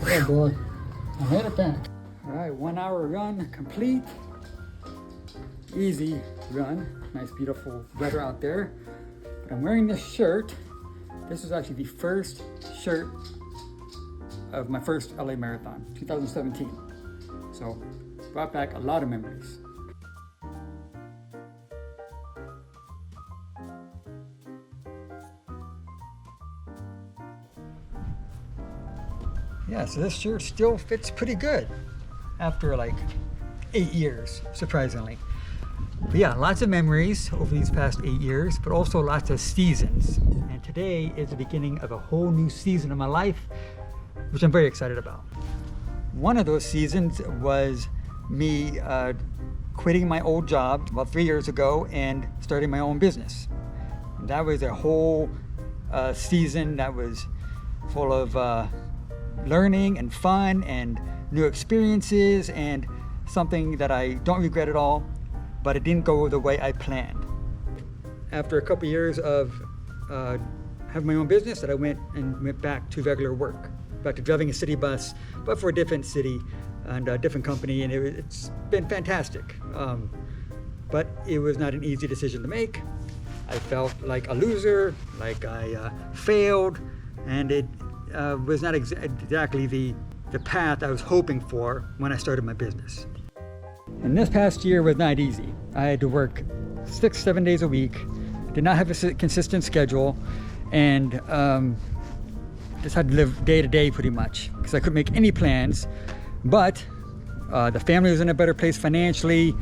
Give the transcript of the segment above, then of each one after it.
Oh boy, I made it back. All right, 1 hour run complete. Easy run, nice beautiful weather out there. But I'm wearing this shirt. This is actually the first shirt of my first LA Marathon, 2017. So brought back a lot of memories. Yeah, so this shirt still fits pretty good after like 8 years, surprisingly. But yeah, lots of memories over these past 8 years, but also lots of seasons. And today is the beginning of a whole new season of my life, which I'm very excited about. One of those seasons was me quitting my old job about 3 years ago and starting my own business. And that was a whole season that was full of learning and fun and new experiences, and something that I don't regret at all, but it didn't go the way I planned. After a couple years of having my own business, that I went back to regular work, back to driving a city bus, but for a different city and a different company, and it's been fantastic. But it was not an easy decision to make. I felt like a loser, like I failed, and it was not exactly the path I was hoping for when I started my business. And this past year was not easy. I had to work 6-7 days a week, did not have a consistent schedule, and just had to live day to day pretty much because I couldn't make any plans. But the family was in a better place financially.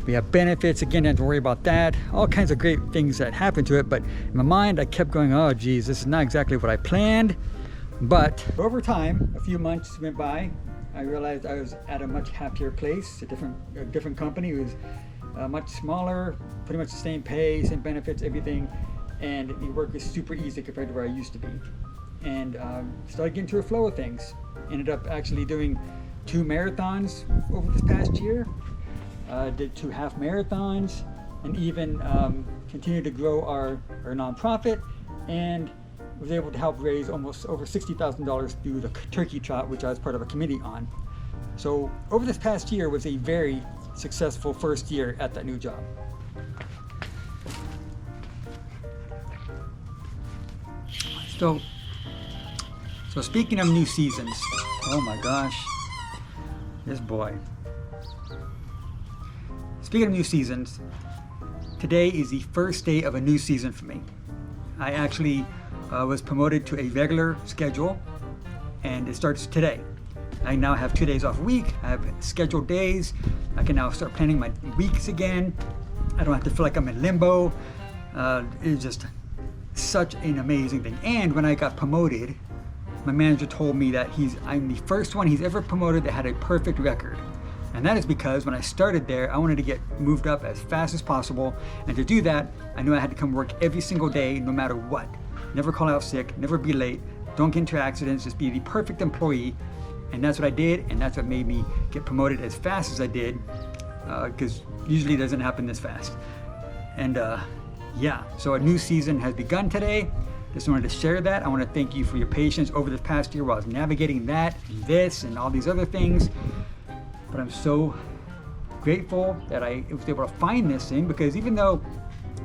We have benefits, again, didn't have to worry about that. All kinds of great things that happened to it, but in my mind I kept going, oh geez, this is not exactly what I planned. But over time, a few months went by, I realized I was at a much happier place, a different company. It was much smaller, pretty much the same pay, same benefits, everything, and the work was super easy compared to where I used to be. And started getting to a flow of things. Ended up actually doing 2 marathons over this past year, did 2 half marathons, and even continued to grow our nonprofit, and was able to help raise almost over $60,000 through the turkey trot, which I was part of a committee on. So over this past year was a very successful first year at that new job. So speaking of new seasons, oh my gosh, this boy. Speaking of new seasons, today is the first day of a new season for me. I actually was promoted to a regular schedule, and it starts today. I now have 2 days off a week. I have scheduled days. I can now start planning my weeks again. I don't have to feel like I'm in limbo. It's just such an amazing thing. And when I got promoted, my manager told me that I'm the first one he's ever promoted that had a perfect record. And that is because when I started there, I wanted to get moved up as fast as possible. And to do that, I knew I had to come work every single day, no matter what. Never call out sick, never be late, don't get into accidents, just be the perfect employee. And that's what I did, and that's what made me get promoted as fast as I did, because usually it doesn't happen this fast. And yeah, so a new season has begun today. Just wanted to share that. I want to thank you for your patience over this past year while I was navigating that, and this, and all these other things. But I'm so grateful that I was able to find this thing, because even though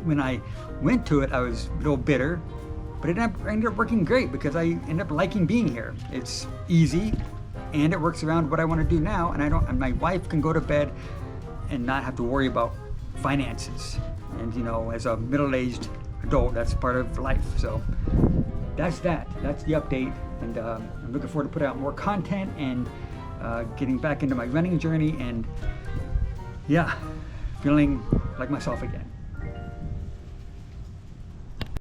when I went to it, I was a little bitter, but it ended up working great because I ended up liking being here. It's easy, and it works around what I want to do now, and my wife can go to bed and not have to worry about finances. And you know, as a middle-aged adult, that's part of life. So that's the update, and I'm looking forward to putting out more content and getting back into my running journey, and yeah, feeling like myself again.